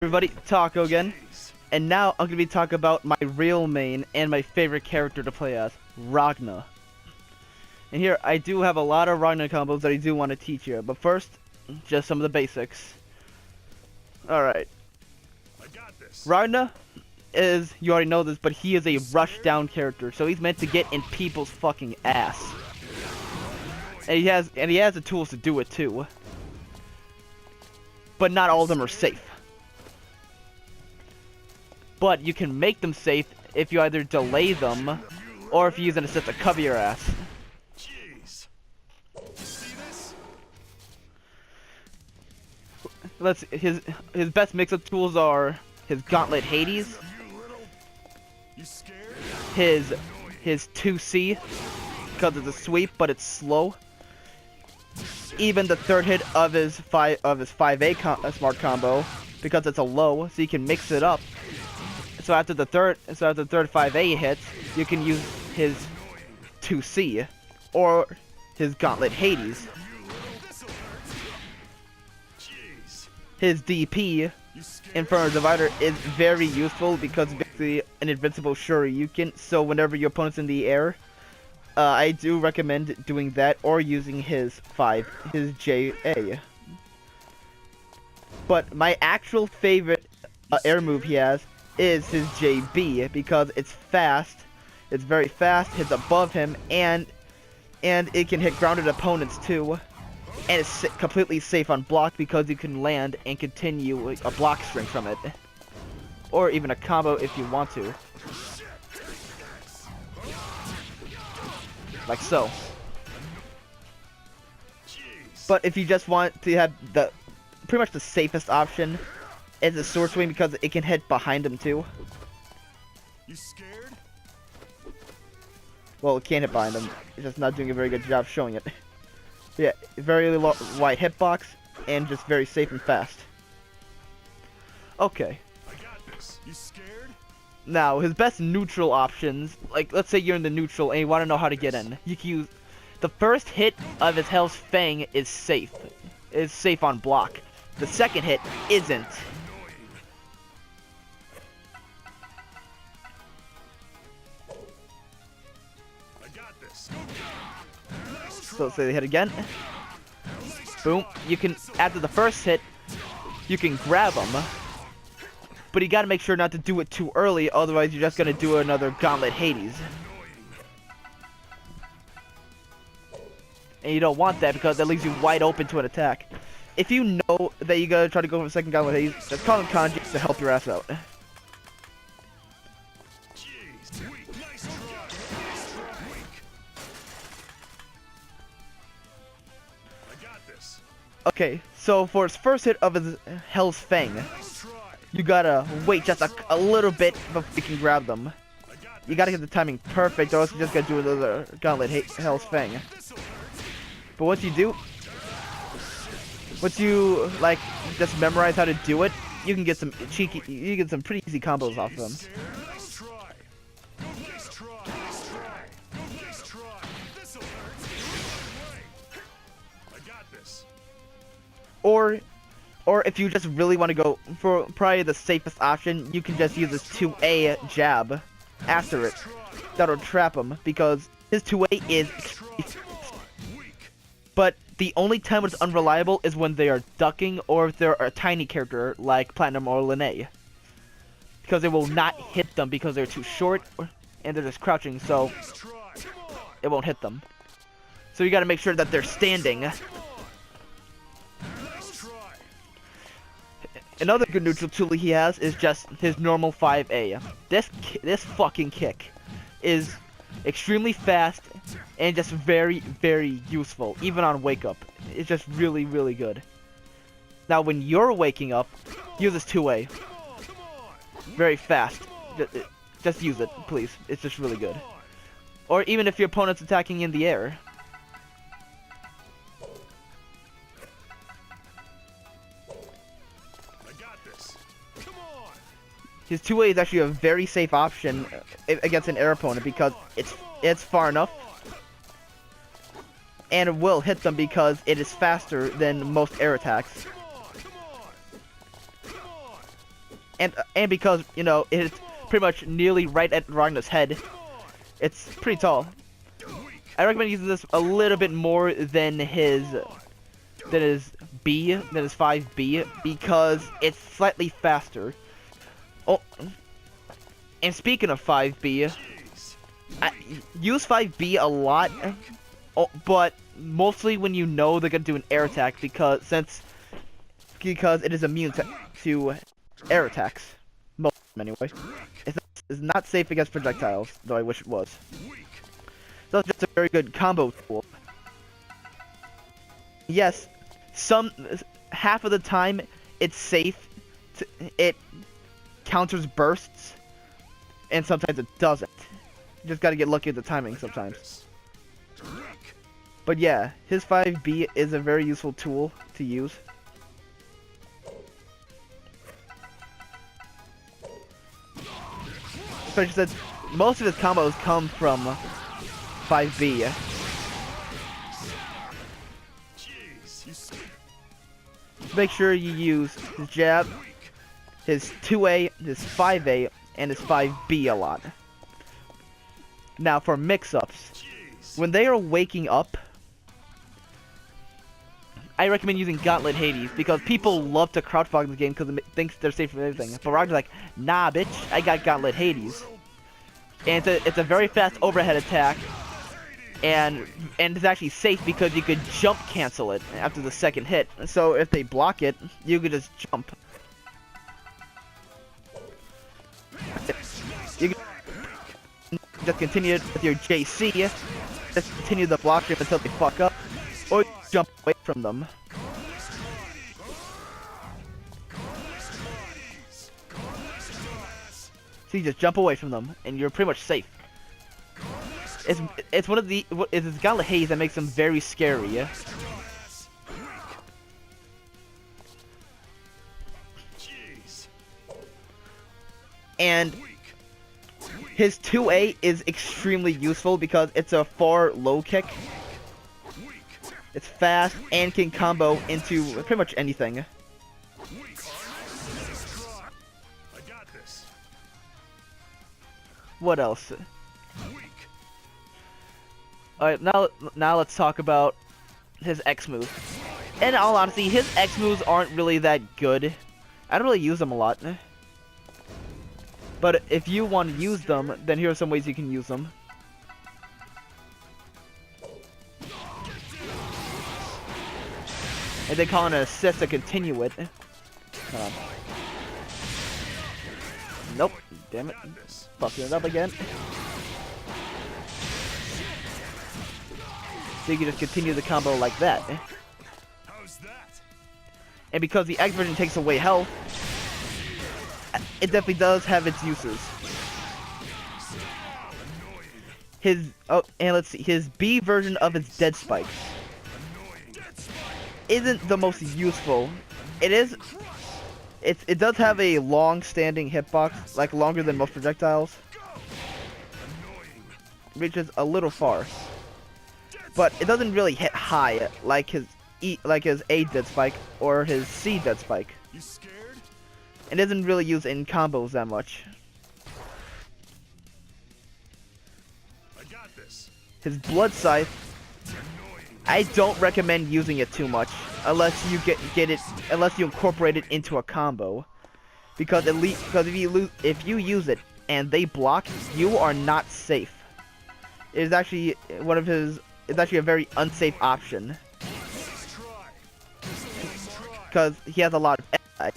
Everybody, Taco again, and now I'm gonna be talking about my real main and my favorite character to play as, Ragna. And here, I do have a lot of Ragna combos that I do want to teach you, but first, just some of the basics. Alright. Ragna is, you already know this, but he is a rush down character, so he's meant to get in people's fucking ass. And he has the tools to do it too. But not all of them are safe. But you can make them safe if you either delay them, or if you use an assist to cover your ass. Jeez. See His best mix-up tools are his Gauntlet Hades, his 2C, because it's a sweep but it's slow. Even the third hit of his 5A smart combo, because it's a low, so you can mix it up. So after the third 5A hits, you can use his 2C or his Gauntlet Hades. His DP, Inferno Divider, is very useful because it's basically an invincible Shoryuken. So whenever your opponent's in the air, I do recommend doing that or using his JA. But my actual favorite air move he has is his JB, because it's fast, it's very fast, hits above him, and it can hit grounded opponents too, and it's completely safe on block because you can land and continue a block string from it, or even a combo if you want to, like so. But if you just want to have pretty much the safest option, is a sword swing, because it can hit behind him too. You scared? Well, it can't hit behind him. It's just not doing a very good job showing it. Yeah, very wide hitbox and just very safe and fast. Okay. I got this. You scared? Now, his best neutral options, like let's say you're in the neutral and you want to know how to get in. You can use the first hit of his Hell's Fang is safe. It's safe on block. The second hit isn't. So say they hit again. Boom. You can, after the first hit, you can grab him. But you gotta make sure not to do it too early, otherwise you're just gonna do another Gauntlet Hades. And you don't want that because that leaves you wide open to an attack. If you know that you gotta try to go for the second Gauntlet Hades, just call him Kanji to help your ass out. Okay, so for his first hit of his Hell's Fang, you gotta wait just a little bit before you can grab them. You gotta get the timing perfect, or else you're just gonna do another Gauntlet Hell's Fang. But once you do, once you like just memorize how to do it, you can get some pretty easy combos off of them. Or if you just really want to go for probably the safest option, you can just use his 2A jab after it. That'll trap him because his 2A is but the only time it's unreliable is when they are ducking or if they're a tiny character like Platinum or Linnae. Because it will not hit them because they're too short and they're just crouching, so it won't hit them. So you gotta make sure that they're standing. Another good neutral tool he has is just his normal 5A. This fucking kick is extremely fast and just very, very useful, even on wake up. It's just really, really good. Now, when you're waking up, use this 2A. Very fast. Just use it, please. It's just really good. Or even if your opponent's attacking in the air. His 2A is actually a very safe option against an air opponent because it's far enough, and it will hit them because it is faster than most air attacks. and because you know it's pretty much nearly right at Ragna's head, it's pretty tall. I recommend using this a little bit more than his 5B because it's slightly faster. Oh, and speaking of 5B, I use 5B a lot, but mostly when you know they're gonna do an air attack because it is immune to air attacks. Most of them anyway. It's not safe against projectiles, though I wish it was. So it's just a very good combo tool. Yes, half of the time it's safe. It counters bursts, and sometimes it doesn't. You just gotta get lucky at the timing sometimes. But yeah, his 5B is a very useful tool to use. Especially since most of his combos come from 5B. Make sure you use his jab, his 2A, his 5A, and his 5B a lot. Now for mix-ups, when they are waking up, I recommend using Gauntlet Hades because people love to crouch block in this game because it thinks they're safe from everything. But Ragna's like, nah, bitch, I got Gauntlet Hades, and it's a very fast overhead attack, and it's actually safe because you could jump cancel it after the second hit. So if they block it, you could just jump. You can just continue it with your JC, just continue the block grip until they fuck up, or jump away from them. So you just jump away from them, and you're pretty much safe. It's it's Gauntlet Haze that makes them very scary. Yeah? And his 2A is extremely useful because it's a far low kick. It's fast and can combo into pretty much anything. What else? Alright, now let's talk about his X move. In all honesty, his X moves aren't really that good. I don't really use them a lot. But if you want to use them, then here are some ways you can use them. And they call it an assist to continue it. Nope. Damn it. Fucking it up again. So you can just continue the combo like that. And because the X version takes away health, it definitely does have its uses. And let's see, his B version of its Dead Spikes isn't the most useful. It does have a long-standing hitbox, like longer than most projectiles. Reaches a little far, but it doesn't really hit high like his A Dead Spike or his C Dead Spike. It isn't really used in combos that much. His Blood Scythe, I don't recommend using it too much unless you unless you incorporate it into a combo, because if you use it and they block, you are not safe. It is actually it's actually a very unsafe option because he has a lot of attack.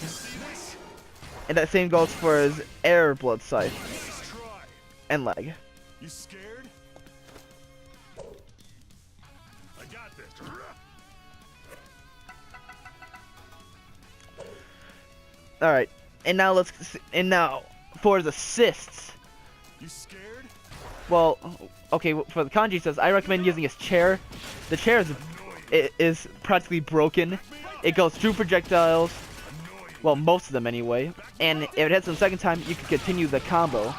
And that same goes for his Air Blood Scythe and leg. You scared? I got this. All right, and now for his assists. You scared? Well, okay, for the kanji says I recommend using his chair. The chair is practically broken. It goes through projectiles. Well, most of them anyway. And if it hits them second time, you can continue the combo.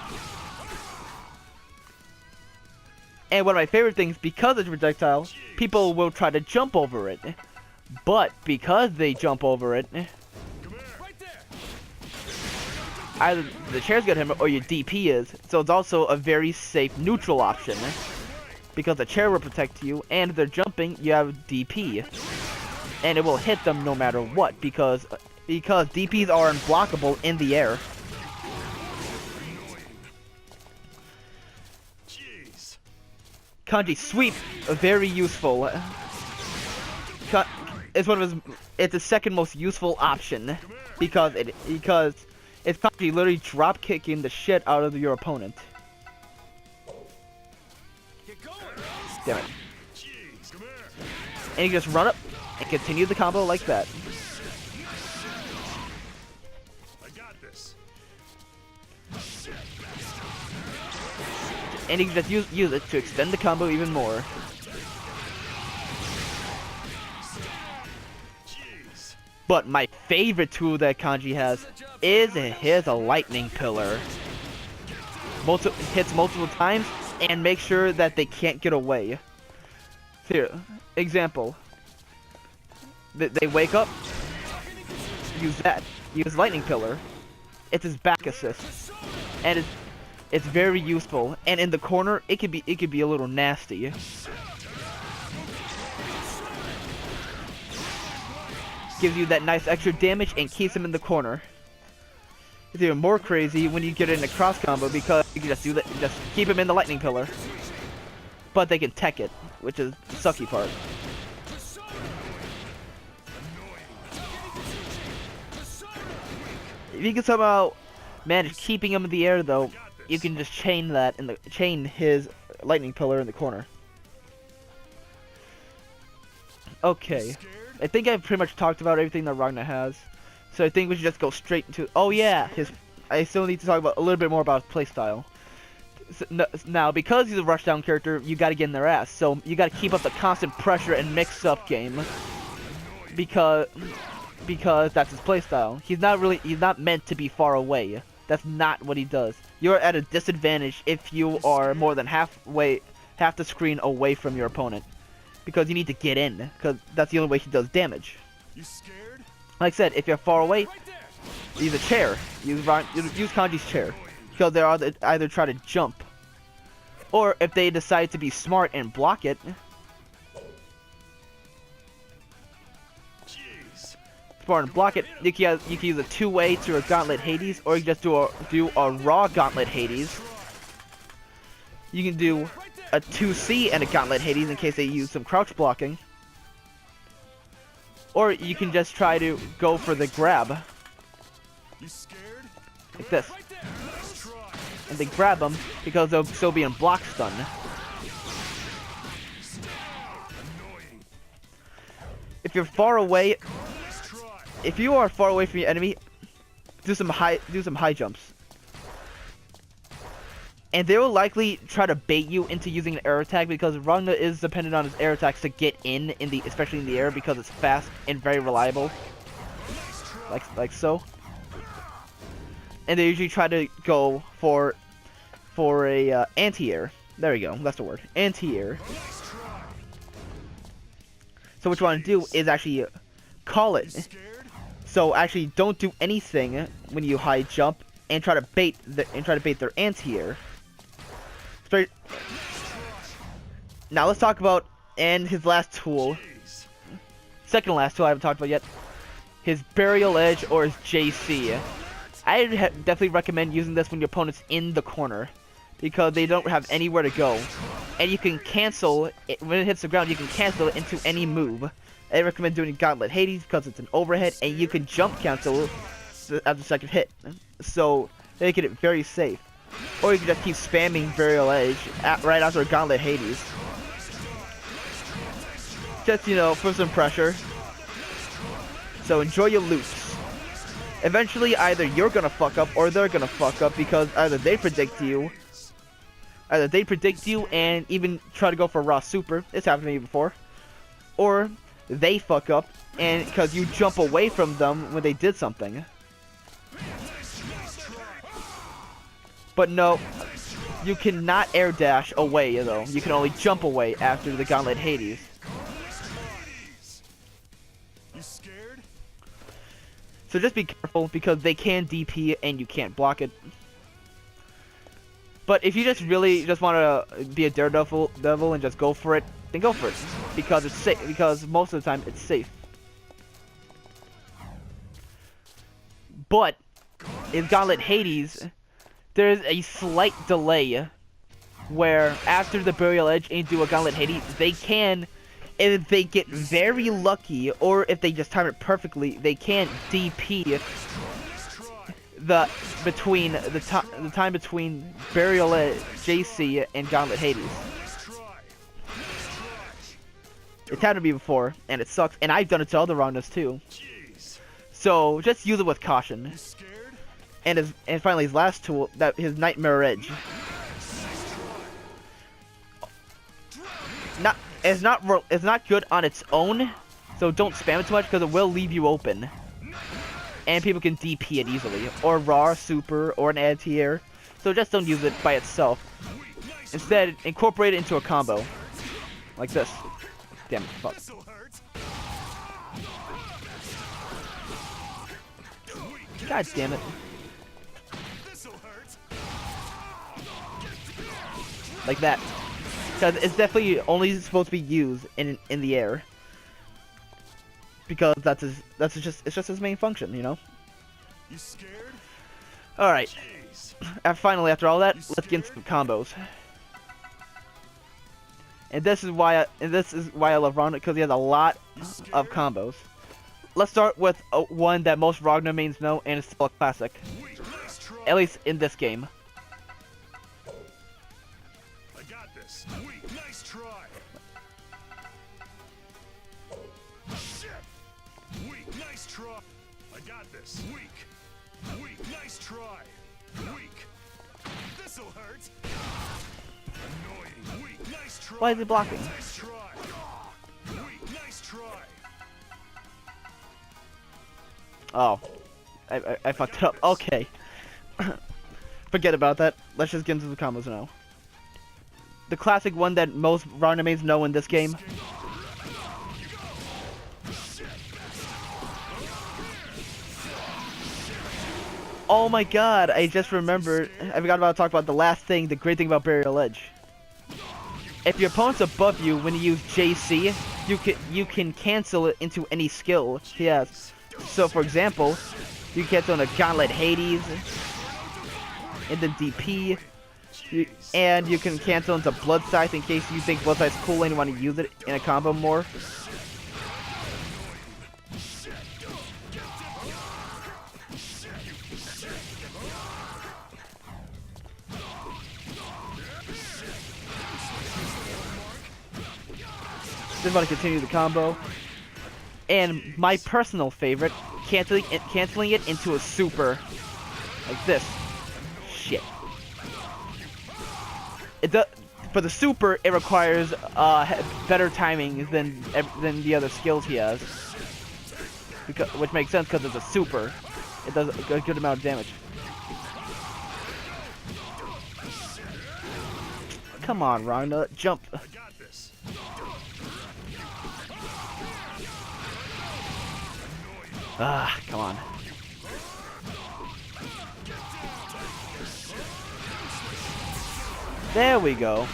And one of my favorite things, because it's projectile, people will try to jump over it. But because they jump over it, either the chair's gonna hit him or your DP is. So it's also a very safe neutral option. Because the chair will protect you, and if they're jumping, you have DP. And it will hit them no matter what, because DPs are unblockable in the air. Jeez. Kanji sweep, very useful. It's one of his. It's the second most useful option because it's Kanji literally drop kicking the shit out of your opponent. Damn it! Jeez. Come here. And you just run up and continue the combo like that. I got this. And you can just use it to extend the combo even more. Jeez. But my favorite tool that Kanji has is his lightning pillar. Hits multiple times and make sure that they can't get away. Here, example. They wake up, use that, use lightning pillar. It's his back assist, and it's very useful. And in the corner, it could be a little nasty. Gives you that nice extra damage and keeps him in the corner. It's even more crazy when you get it in a cross combo because you can just keep him in the lightning pillar. But they can tech it, which is the sucky part. If you can somehow manage keeping him in the air though, you can just chain his lightning pillar in the corner. Okay. I think I've pretty much talked about everything that Ragna has. So I think we should just go straight into... Oh yeah! I still need to talk about a little bit more about his playstyle. So, now, because he's a rushdown character, you gotta get in their ass. So you gotta keep up the constant pressure and mix-up game. Because that's his playstyle. He's not meant to be far away. That's not what he does. You're at a disadvantage if you are more than half the screen away from your opponent. Because you need to get in, because that's the only way he does damage. You scared? Like I said, if you're far away, use a chair. Use Kanji's chair. Because they either try to jump, or if they decide to be smart and block it. Jeez. Smart and block it. You can use a two-way to a Gauntlet Hades, or you can just do a raw Gauntlet Hades. You can do a 2C and a Gauntlet Hades in case they use some crouch blocking. Or you can just try to go for the grab. You scared? Like this. Let's try. And they grab them because they'll still be in block stun. Annoying. If you're far away, Let's try. if you are far away from your enemy, do some high jumps. And they will likely try to bait you into using an air attack because Ragna is dependent on his air attacks to get especially in the air because it's fast and very reliable. Like so. And they usually try to go for a anti-air. There we go, that's the word. Anti-air. So what you want to do is actually call it. Scared? So actually don't do anything when you high jump and try to bait their anti-air. Now let's talk about his last tool. Jeez. Second to last tool I haven't talked about yet. His Burial Edge or his JC. I definitely recommend using this when your opponent's in the corner because they don't have anywhere to go. And you can cancel it when it hits the ground. You can cancel it into any move. I recommend doing Gauntlet Hades because it's an overhead and you can jump cancel at the second hit. So they make it very safe. Or you can just keep spamming Burial Edge right after Gauntlet Hades. Just, for some pressure. So enjoy your loops. Eventually, either you're gonna fuck up or they're gonna fuck up because either they predict you and even try to go for raw super. It's happened to me before. Or they fuck up and because you jump away from them when they did something. But no, you cannot air dash away though. You can only jump away after the Gauntlet Hades. You scared? So just be careful because they can DP and you can't block it. But if you just really just want to be a daredevil and just go for it, then go for it because it's safe. Because most of the time it's safe. But in Gauntlet Hades, there's a slight delay where after the Burial Edge and you do a Gauntlet Hades, they can, if they get very lucky or if they just time it perfectly, they can DP the time between Burial Edge, JC, and Gauntlet Hades. It's happened to me before, and it sucks. And I've done it to other Ragnas too. So just use it with caution. And finally his last tool, his Nightmare Edge. It's not good on its own, so don't spam it too much because it will leave you open. And people can DP it easily, or raw, super, or an anti-air. So just don't use it by itself. Instead, incorporate it into a combo. Like this. Damn it, fuck. God damn it. Like that. Because it's definitely only supposed to be used in the air. Because it's just his main function, you know? You scared? Alright. Finally, after all that, let's get into some combos. And this is why I love Ragna, because he has a lot of combos. Let's start with one that most Ragna mains know, and it's still a classic. At least in this game. I got this. Nice try. Shit. Weak. Nice try. I got this. Weak. Nice try. Weak. This'll hurt. Annoying. Weak. Nice try. Why is he blocking? Nice try. Weak. Nice try. Oh. I fucked it up. Okay. Forget about that. Let's just get into the combos now. The classic one that most Ragna mains know in this game. Oh my god, I just remembered. I forgot about to talk about the last thing, the great thing about Burial Edge. If your opponent's above you when you use JC, you can cancel it into any skill he has. So for example, you can cancel on a Gauntlet Hades, and then DP, and you can cancel into Blood Scythe in case you think Blood Scythe's cool and you want to use it in a combo more. Just want to continue the combo. And my personal favorite, canceling it into a super. Like this. Shit. For the super, it requires better timing than the other skills he has. Which makes sense because it's a super. It does a good amount of damage. Come on, Ragna, jump. Ah, come on. There we go.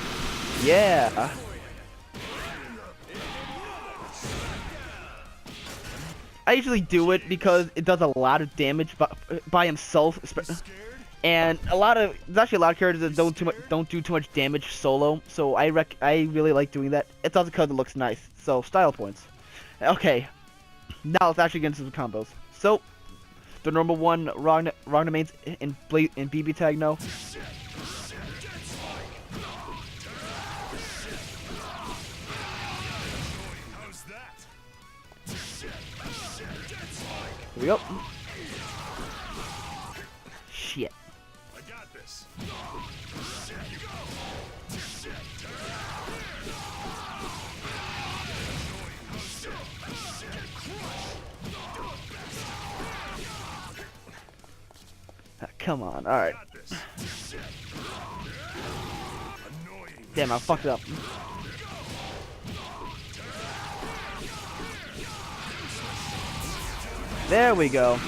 Yeah. I usually do it because it does a lot of damage by himself, and there's actually a lot of characters that don't do too much damage solo. So I really like doing that. It's also because it looks nice. So style points. Okay. Now let's actually get into the combos. So, the number one Ragna mains in Bbtag know. Here we go. Shit. I got this. Come on, alright. Damn, I fucked up. There we go.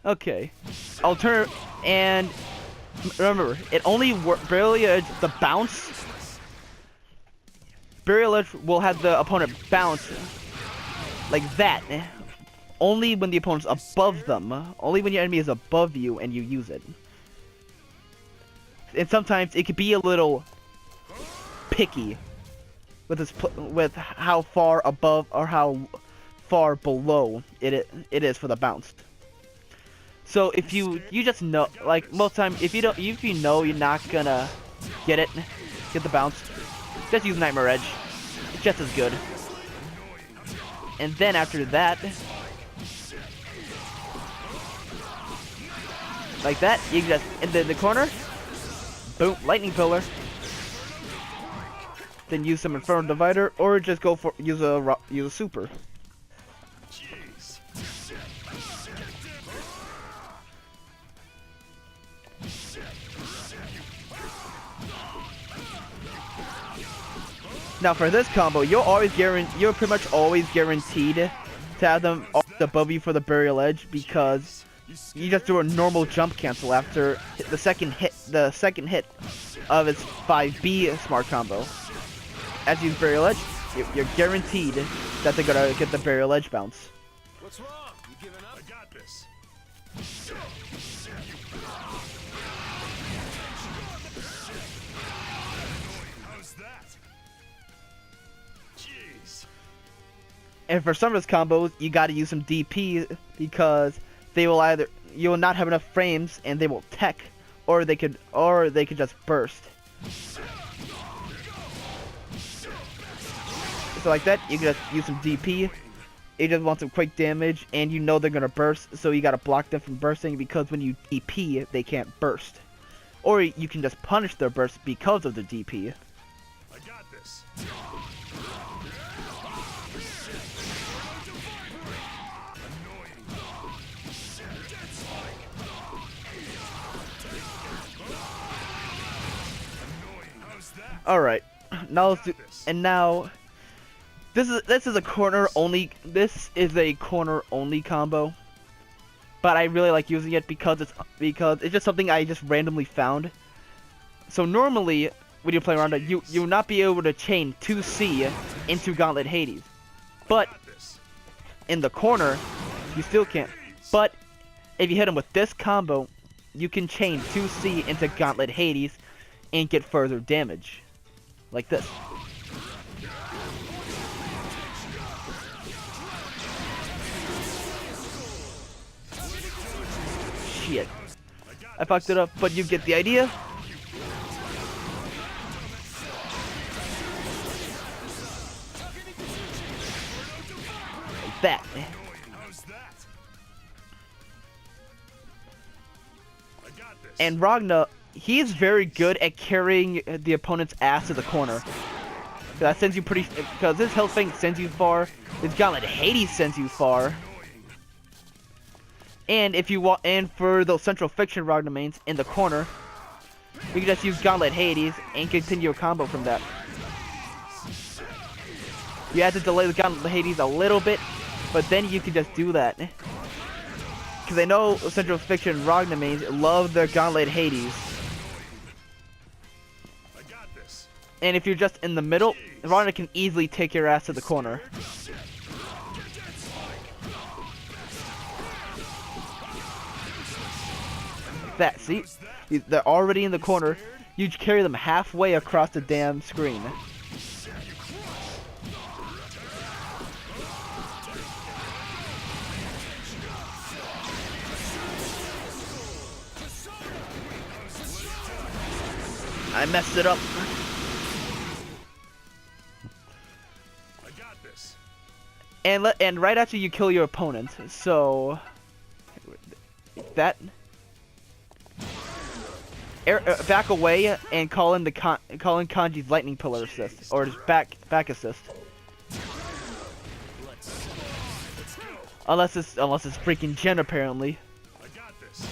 Okay. Alternate, and remember, it only barely the bounce. Burial Edge will have the opponent bounce like that. Only when the opponent's above them. Only when your enemy is above you and you use it. And sometimes it could be a little picky with how far above or how far below it is for the bounce. So if you just know, like most time, if you know you're not gonna get the bounce, just use Nightmare Edge. It's just as good. And then after that, like that, you can just in the corner, boom, Lightning Pillar. Then use some Inferno Divider, or just go for use a super. Now for this combo, you're pretty much always guaranteed to have them above you for the Burial Edge, because you just do a normal jump cancel after the second hit of its 5B smart combo. As you use Burial Edge, you're guaranteed that they're gonna get the Burial Edge bounce. What's wrong? You giving up? I got this. How's that? Jeez. And for some of those combos, you gotta use some DP, because you will not have enough frames and they will tech, or they could just burst. So like that, you can just use some DP. You just want some quick damage, and you know they're gonna burst, so you gotta block them from bursting, because when you DP, they can't burst. Or you can just punish their burst because of the DP. I got this. All right, now let's do. And now, this is a corner only. This is a corner only combo, but I really like using it because it's just something I just randomly found. So normally when you play around it, you will not be able to chain 2C into Gauntlet Hades, but in the corner you still can't. But if you hit him with this combo, you can chain 2C into Gauntlet Hades and get further damage. Like this. Shit. I fucked it up, but you get the idea. Like that. And Ragna, he's very good at carrying the opponent's ass to the corner. That sends you because his health thing sends you far. His Gauntlet Hades sends you far. And if you want, and for those Central Fiction Ragna mains in the corner, you can just use Gauntlet Hades and continue your combo from that. You have to delay the Gauntlet Hades a little bit, but then you can just do that. Because I know Central Fiction Ragna mains love their Gauntlet Hades. And if you're just in the middle, Ragna can easily take your ass to the corner. Like that, see? They're already in the corner. You carry them halfway across the damn screen. I messed it up. I got this. And right after you kill your opponent, so that back away and call in Kanji's Lightning Pillar assist, or his back assist. Unless it's freaking Jen apparently. I got this.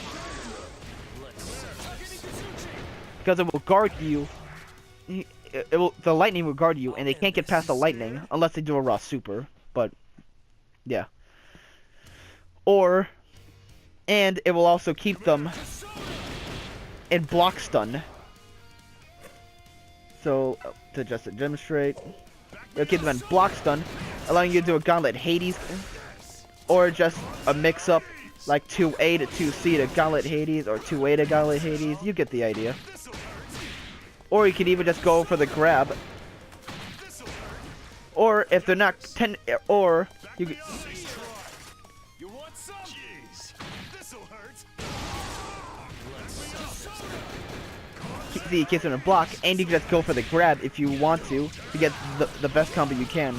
Because it will guard you. The lightning will guard you, and they can't get past the lightning unless they do a raw super. But yeah. Or and it will also keep them in block stun. So, to just demonstrate, it'll keep them in block stun, allowing you to do a Gauntlet Hades, or just a mix-up, like 2A to 2C to Gauntlet Hades, or 2A to Gauntlet Hades. You get the idea. Or you can even just go for the grab. Or if they're not or you can, You want some? Jeez, this'll hurt. see, it keeps them in block, and you can just go for the grab if you want to get the best combo you can.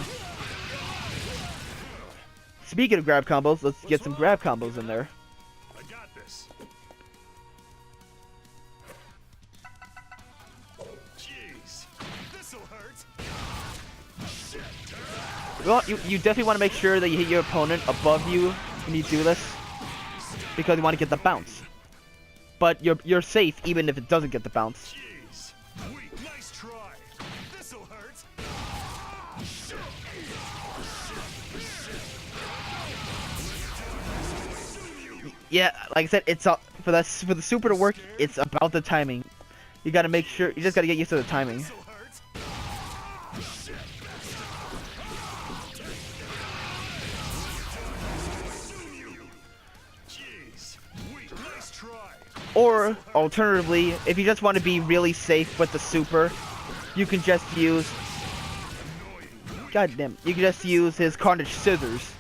Speaking of grab combos, let's get some grab combos in there. I got this. Jeez, this'll hurt. Well, you definitely want to make sure that you hit your opponent above you when you do this, because you want to get the bounce. But you're safe even if it doesn't get the bounce. Jeez, weak, nice try. This'll hurt. Yeah, like I said, it's for the super to work. It's about the timing. You gotta make sure. You just gotta get used to the timing. This'll hurt. Jeez, weak, nice try. Or alternatively, if you just want to be really safe with the super, you can just use. Goddamn, you can just use his Carnage Scissors.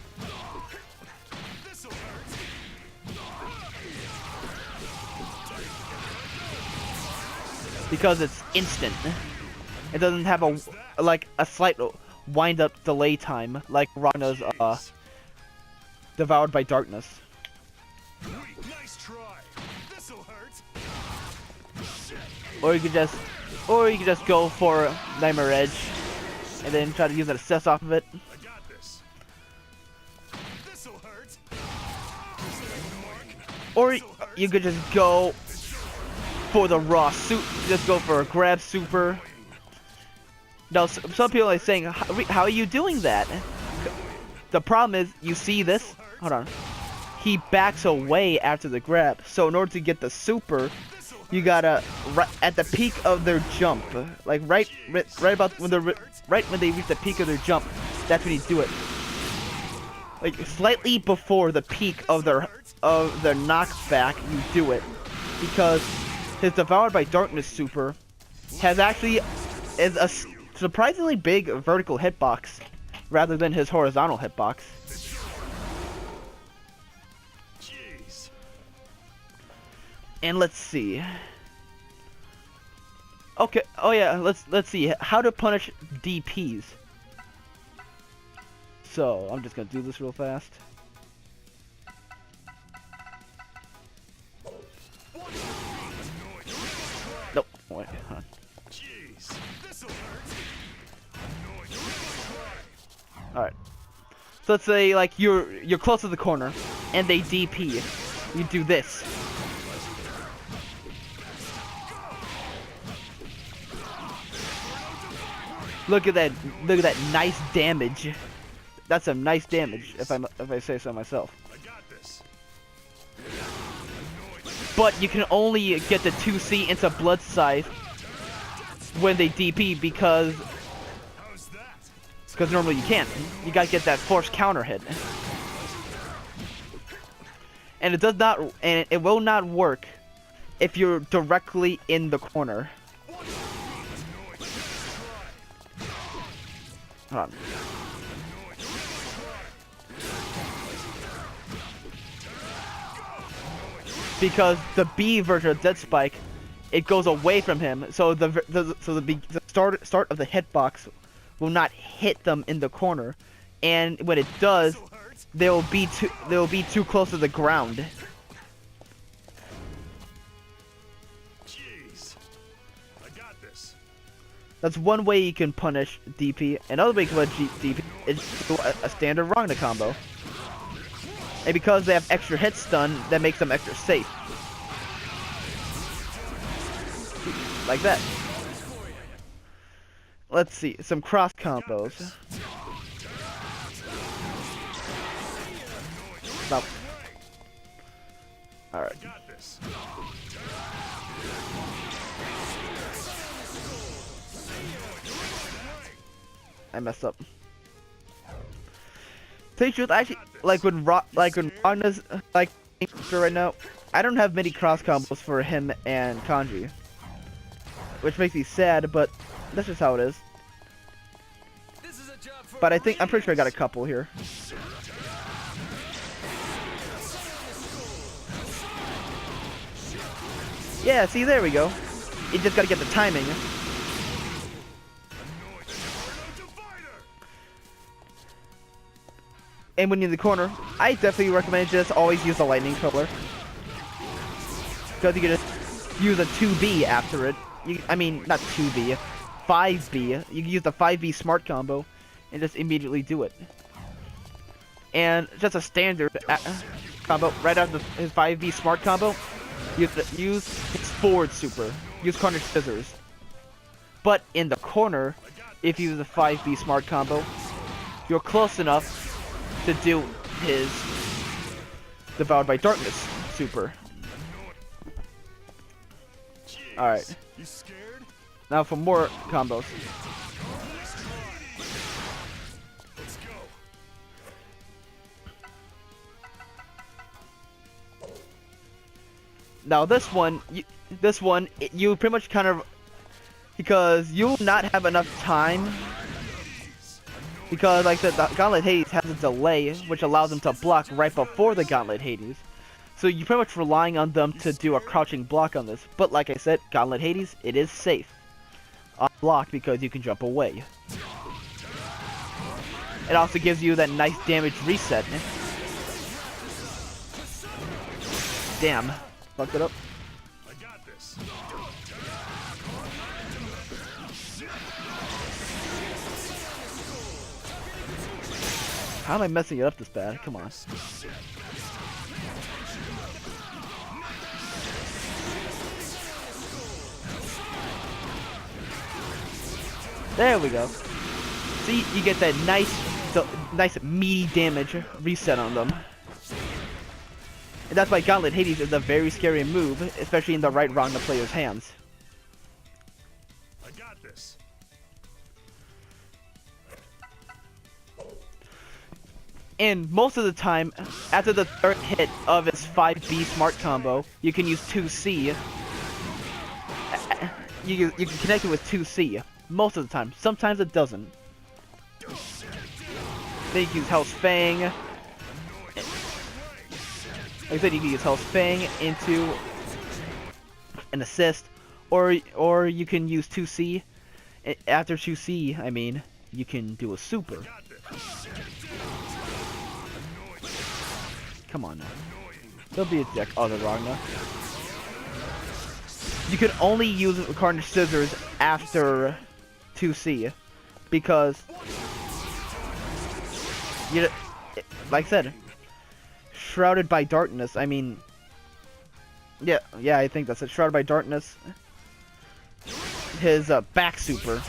This'll hurt. Because it's instant. It doesn't have a slight wind up delay time like Ragna's Devoured by Darkness. Weak, nice try. This'll hurt. Or you could just go for Nightmare Edge and then try to use an assess off of it. I got this. This'll hurt. Or you could just go for the raw suit. Just go for a grab super. Now, some people are saying, how are you doing that? The problem is, you see this? Hold on. He backs away after the grab. So in order to get the super, you gotta at the peak of their jump, like right about when they reach the peak of their jump. That's when you do it. Like slightly before the peak of their knockback, you do it, because his Devoured by Darkness super is a surprisingly big vertical hitbox rather than his horizontal hitbox. Jeez. And let's see. Okay. Oh yeah. Let's see how to punish DPs. So I'm just gonna do this real fast. Nope. Wait. Hold on. Jeez. This'll hurt. All right. So let's say like you're close to the corner, and they DP. You do this. Look at that! Look at that nice damage. That's some nice damage, if I say so myself. I got this. But you can only get the 2C into Blood Scythe when they DP because How's that? normally you can't. You gotta get that force counter hit. And it does not, and it will not work if you're directly in the corner. Hold on. Because the B version of Dead Spike, it goes away from him, so the start of the hitbox will not hit them in the corner, and when it does, they'll be too close to the ground. Jeez. I got this. That's one way you can punish DP. Another way you can punish DP is do a standard Ragna combo. And because they have extra hit stun, that makes them extra safe. Like that. Let's see, some cross combos. Now, Alright. I got this. I messed up. Tell you the truth, I actually like when Ragna's like right now. I don't have many cross combos for him and Kanji, which makes me sad, but that's just how it is. This is a job for But I'm pretty sure I got a couple here. Yeah, see, there we go. You just gotta get the timing. And when you're in the corner, I definitely recommend just always use the lightning color. Because you can just use a 2B after it. I mean, not 2B, 5B. You can use the 5B smart combo and just immediately do it. And just a standard combo right after his 5B smart combo, use his forward super. Use corner scissors. But in the corner, if you use the 5B smart combo, you're close enough to do his Devoured by Darkness super. Alright. You scared? Now for more combos. Let's go. Now this one, you pretty much kind of, because you'll not have enough time. Because, like I said, the Gauntlet Hades has a delay, which allows them to block right before the Gauntlet Hades. So you're pretty much relying on them to do a crouching block on this. But like I said, Gauntlet Hades, it is safe on block because you can jump away. It also gives you that nice damage reset. Damn. Fucked it up. I got this. How am I messing it up this bad? Come on. There we go. See, you get that nice meaty damage reset on them. And that's why Gauntlet Hades is a very scary move, especially in the right Ragna player's hands. I got this. And most of the time, after the third hit of his 5B smart combo, you can use 2C. You can connect it with 2C. Most of the time. Sometimes it doesn't. Then you can use Hell's Fang. Like I said, you can use Hell's Fang into an assist. Or you can use 2C. After 2C, I mean, you can do a super. Come on now. Don't be a dick, other Ragna. You can only use Carnage Scissors after 2C. Because, like I said, Shrouded by Darkness, I mean, yeah, I think that's it. Shrouded by Darkness. His back super.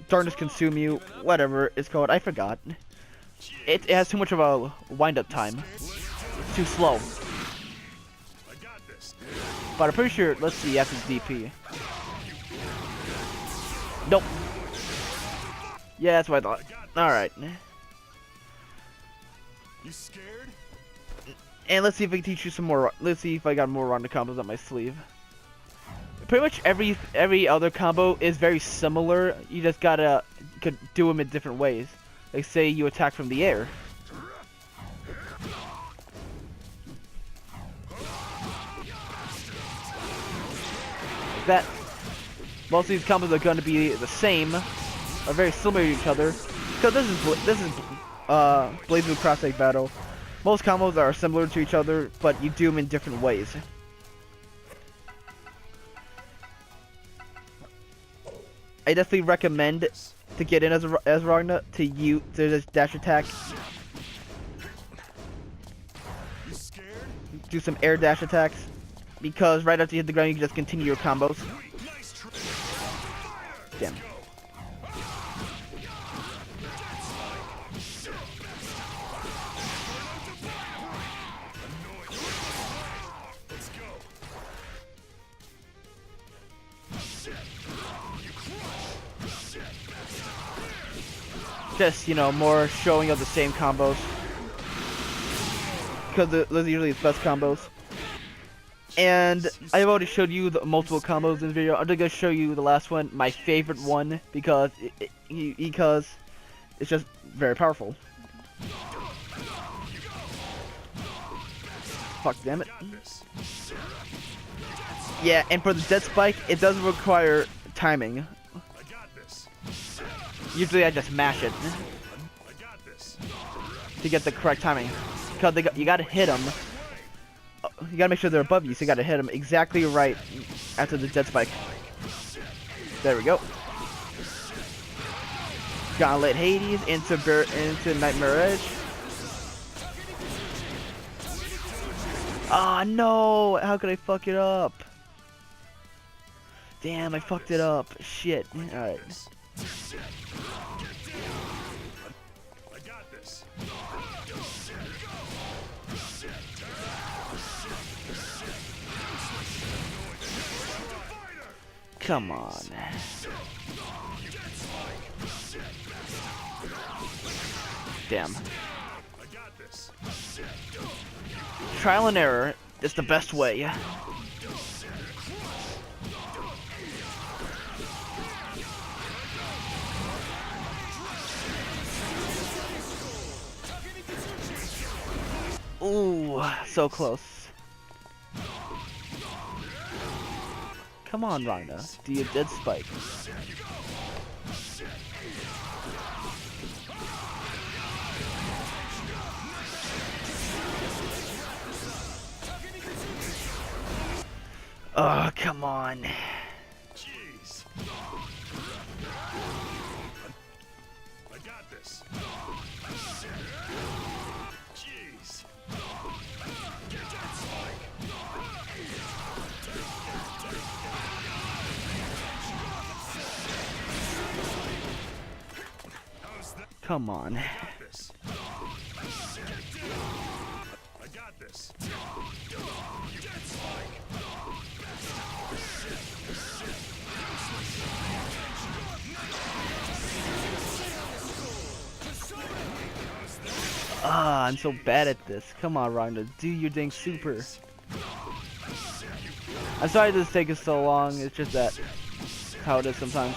Darkness Consume You, whatever it's called, I forgot. It has too much of a wind-up time. It's too slow. I got this. But I'm pretty sure, let's see, after DP. Nope. Yeah, that's what I thought. Alright. You scared? And let's see if I can teach you some more. Let's see if I got more Ragna combos up my sleeve. Pretty much every other combo is very similar. You just could do them in different ways. Like say you attack from the air. Like that. Most of these combos are going to be the same, are very similar to each other. Because this is BlazBlue Cross-Egg Battle. Most combos are similar to each other, but you do them in different ways. I definitely recommend to get in as Ragna to just dash attack. You scared? Do some air dash attacks, because right after you hit the ground you can just continue your combos. Nice try. Damn. just, you know, more showing of the same combos. Because those are usually its best combos. And I've already showed you the multiple combos in the video. I'm just going to show you the last one, my favorite one, because it's just very powerful. Fuck, damn it. Yeah, and for the dead spike, it doesn't require timing. Usually I just mash it to get the correct timing. Because you gotta hit them. You gotta make sure they're above you, so you gotta hit them exactly right after the dead spike. There we go. Gauntlet Hades into Nightmare Edge. Ah, no! How could I fuck it up? Damn, I fucked it up. Shit. Alright. Come on. Damn. Trial and error is the best way. Ooh, so close. Come on, Ragna. Do your dead spike. Oh, come on. Jeez. I got this. Jeez. Come on. I got this. Ah, I'm so bad at this. Come on, Ragna, do your dang super. I'm sorry this is taking so long. It's just that how it is sometimes.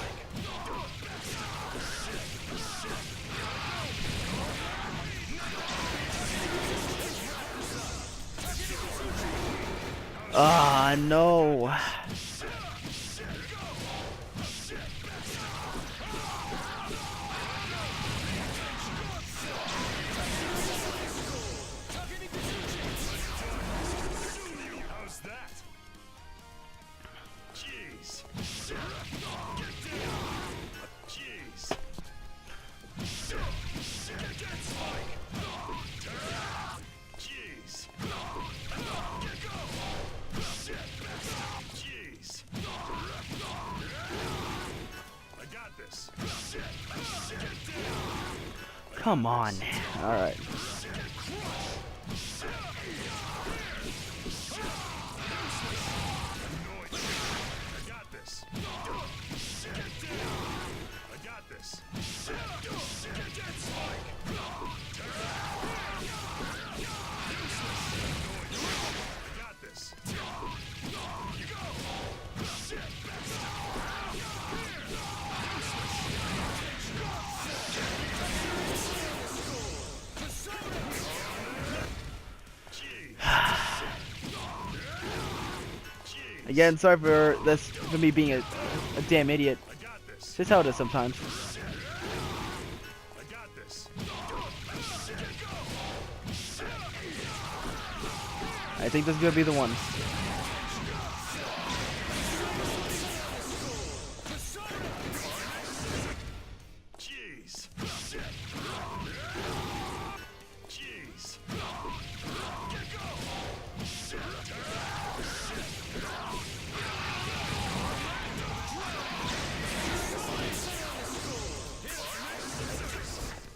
Ah, no. How's that? Jeez. Jeez. Jeez. Jeez. I got this. Come on. Alright. I got this. I got this. I got this. Again, sorry for this, for me being a damn idiot. I got this. It's just how it is sometimes. I got this. I think this is gonna be the one. Jeez. Jeez.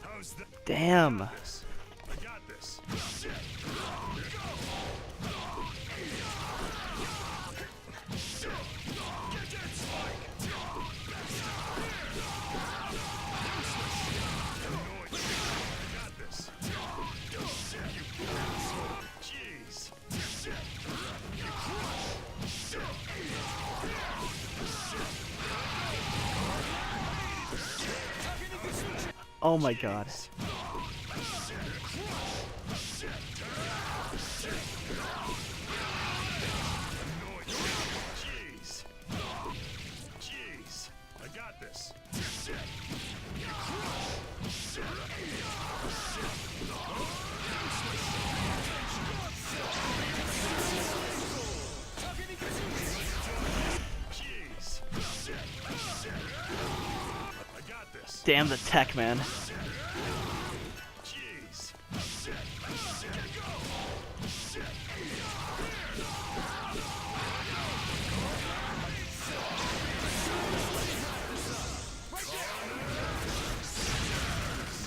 How's that? Damn. I got this. Oh my god. Jeez. I got this. Damn the tech, man. Jeez.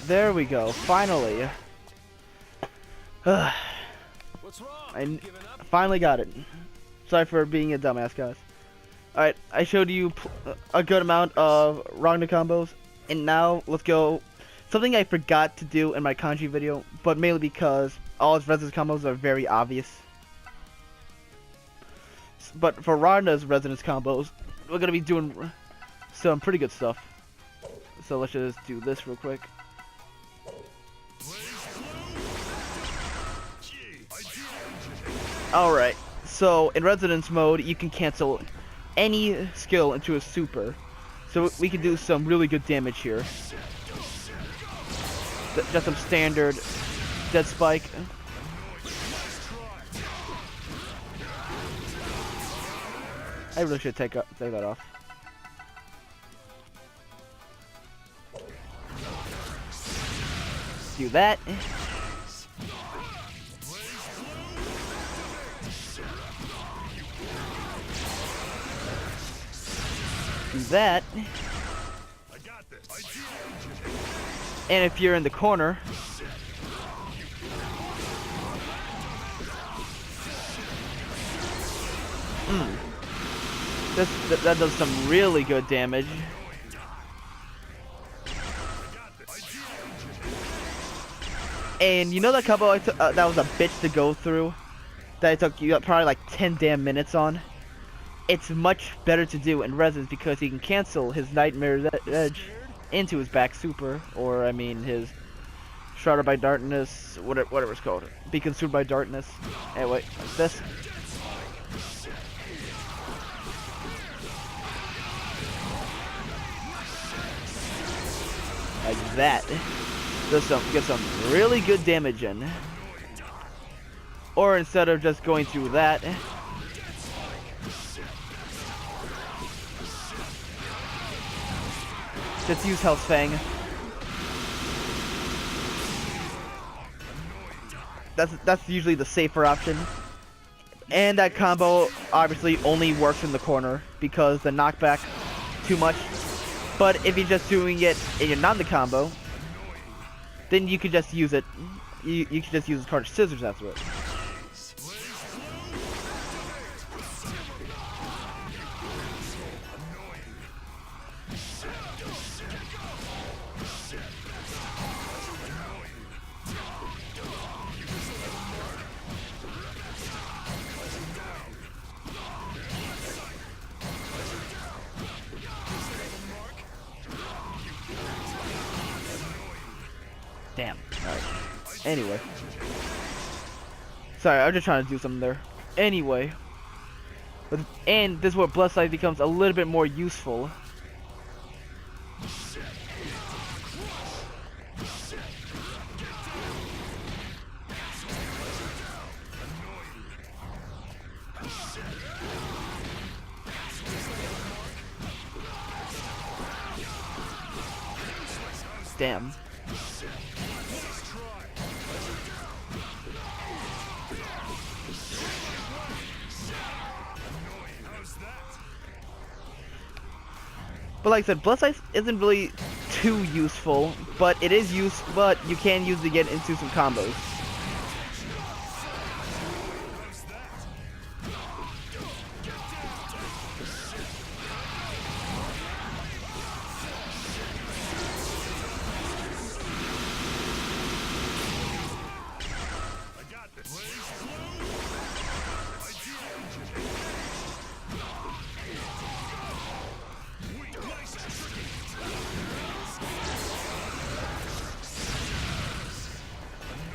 There we go, finally. What's wrong? I Giving up? finally got it. Sorry for being a dumbass, guys. Alright, I showed you a good amount of Ragna combos, and now let's go. Something I forgot to do in my kanji video, but mainly because all his resonance combos are very obvious. But for Ragna's resonance combos, we're gonna be doing some pretty good stuff. So let's just do this real quick. Alright, so in resonance mode, you can cancel any skill into a super. So we can do some really good damage here. Just some standard dead spike. I really should take that off. Do that. Do that. And if you're in the corner, that does some really good damage. And you know that combo that was a bitch to go through, that I took you probably like 10 damn minutes on? It's much better to do in resonance because he can cancel his Nightmare Edge into his back super, or I mean his Shrouded by Darkness, whatever it's called. Be consumed by darkness. Anyway, like this. Like that. Get some really good damage in. Or instead of just going through that, just use Hell's Fang. That's usually the safer option. And that combo obviously only works in the corner because the knockback too much. But if you're just doing it and you're not in the combo, then you could just use it. You could just use card scissors after it. Damn. Alright. Anyway. Sorry, I'm just trying to do something there. Anyway. And this is where Bloodsight becomes a little bit more useful. Damn. But like I said, Bloodsight isn't really too useful, but it is useful. But you can use it to get into some combos.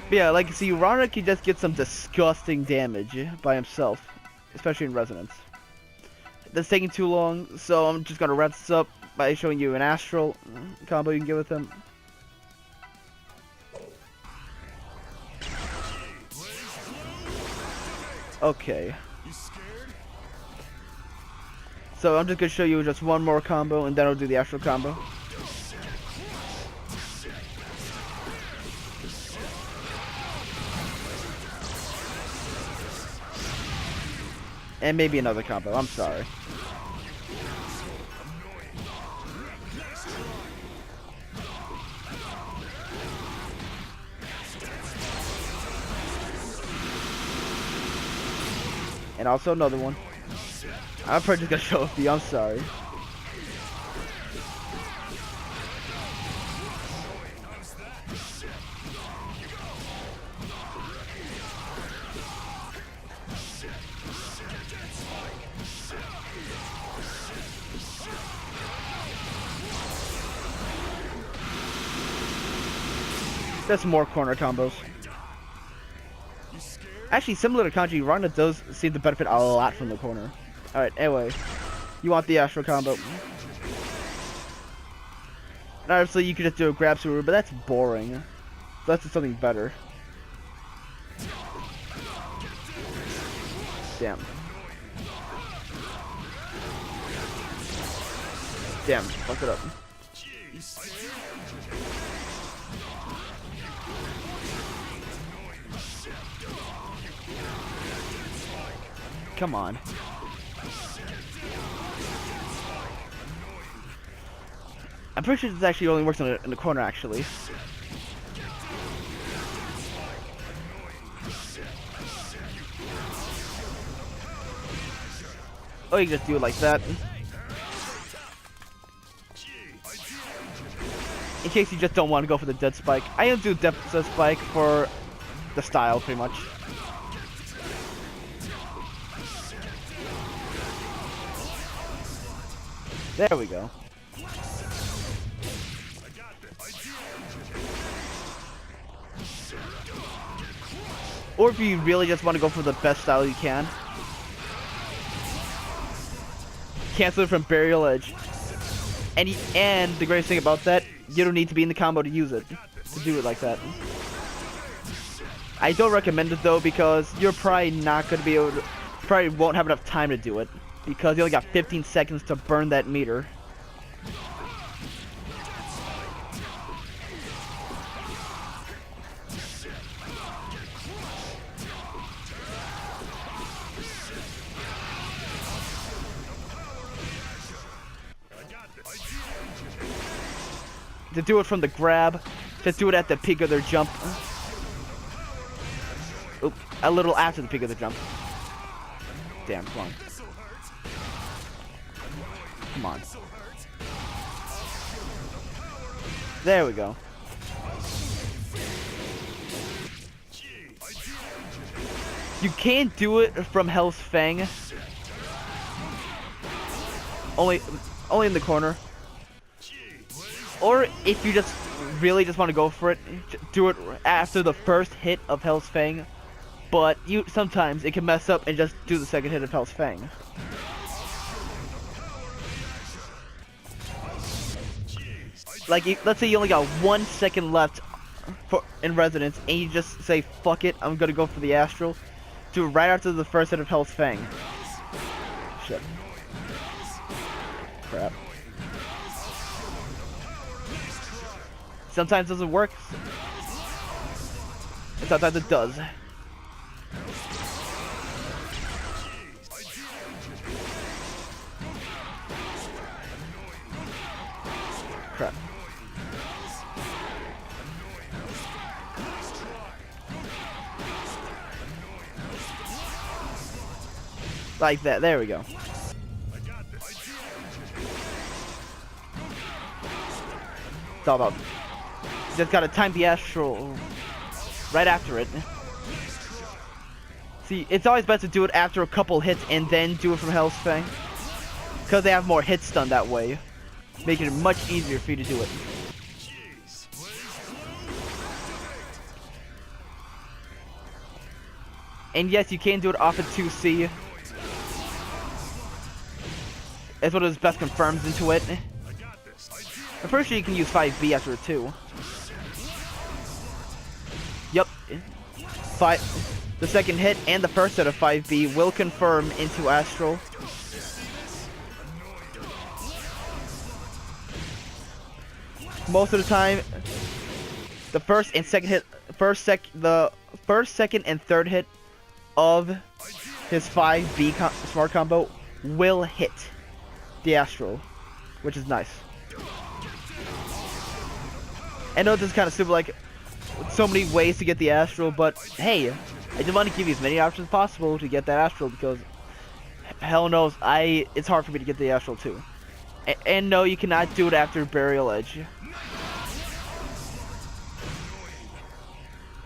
But yeah, like, see, Ragna can just get some disgusting damage by himself, especially in Resonance. That's taking too long, so I'm just gonna wrap this up by showing you an Astral combo you can get with him. Okay. So I'm just gonna show you just one more combo, and then I'll do the Astral combo. And maybe another combo, I'm sorry. And also another one. I'm probably just gonna show it for you, I'm sorry. That's more corner combos. Actually, similar to Kanji, Ragna does seem to benefit a lot from the corner. Alright, anyway. You want the Astral combo. And obviously, you could just do a grab super, but that's boring. So let's do something better. Damn. Damn, fuck it up. Come on. I'm pretty sure this actually only works in the corner, actually. Oh, you can just do it like that. In case you just don't want to go for the dead spike. I don't do dead spike for the style, pretty much. There we go. Or if you really just want to go for the best style you can, cancel it from Burial Edge. And the greatest thing about that, you don't need to be in the combo to use it, to do it like that. I don't recommend it though, because you're probably not going to be able to, probably won't have enough time to do it, because you only got 15 seconds to burn that meter. To do it from the grab, just do it at the peak of their jump. Oop, a little after the peak of the jump. Damn, come on. Come on. There we go. You can't do it from Hell's Fang. Only in the corner. Or if you just really just want to go for it, do it after the first hit of Hell's Fang. But sometimes it can mess up and just do the second hit of Hell's Fang. Like, let's say you only got 1 second left in Resonance, and you just say, fuck it, I'm gonna go for the Astral. Do it right after the first hit of Hell's Fang. Shit. Crap. Sometimes it doesn't work, and sometimes it does. Crap. Like that, there we go. It's all about, just gotta time the Astral right after it. See, it's always best to do it after a couple hits and then do it from Hell's Fang, because they have more hits done that way, making it much easier for you to do it. And yes, you can do it off of 2C. It's one of his best confirms into it. I'm pretty sure you can use 5B after it too. Yep. The second hit and the first set of 5B will confirm into Astral. Most of the time, the first and second hit, the first, second, and third hit of his 5B smart combo will hit the Astral, which is nice. I know this is kind of stupid, like so many ways to get the Astral, but hey, I just want to give you as many options as possible to get that Astral because hell knows it's hard for me to get the Astral too. And no, you cannot do it after Burial Edge.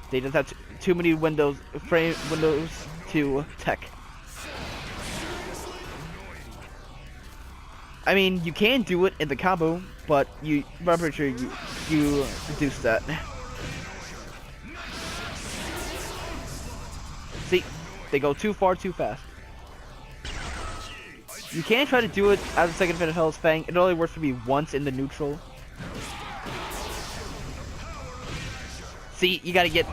They just have too many windows to tech. I mean, you can do it in the combo, but I'm pretty sure you reduce that. See, they go too far too fast. You can try to do it as a second finish Hell's Fang. It only works for me once in the neutral. See, you gotta get,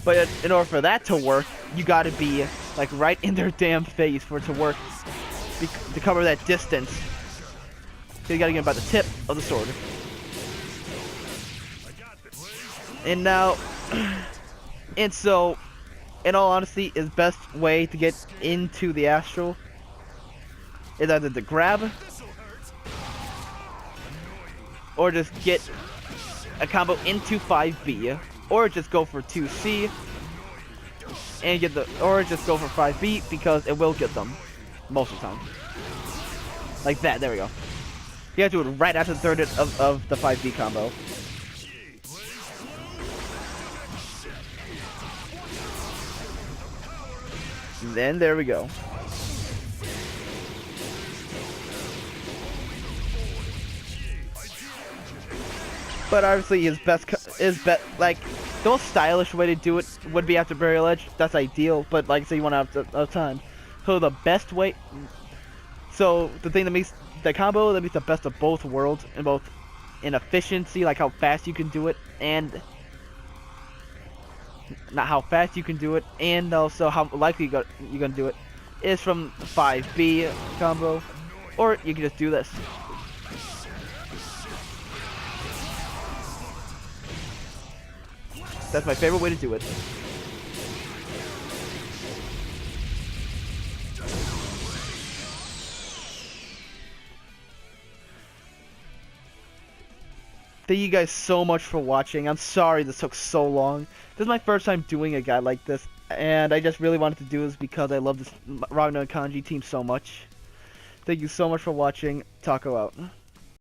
but in order for that to work, you gotta be like right in their damn face for it to work, to cover that distance. So you gotta get by the tip of the sword. And now, and so, in all honesty, his best way to get into the Astral is either to grab, or just get a combo into 5B, or just go for 2C and get or just go for 5B because it will get them most of the time. Like that, there we go. You have to do it right after the third hit of the 5B combo. And then there we go. But obviously his like the most stylish way to do it would be after Burial Edge. That's ideal, but like I say, you want to have time. So the best way, so the thing that makes the combo that makes the best of both worlds, in both in efficiency, like how fast you can do it, and not how fast you can do it, and also how likely you're gonna do it, is from 5B combo, or you can just do this. That's my favorite way to do it. Thank you guys so much for watching. I'm sorry this took so long. This is my first time doing a guide like this, and I just really wanted to do this because I love this Ragna and Kanji team so much. Thank you so much for watching. Taco out.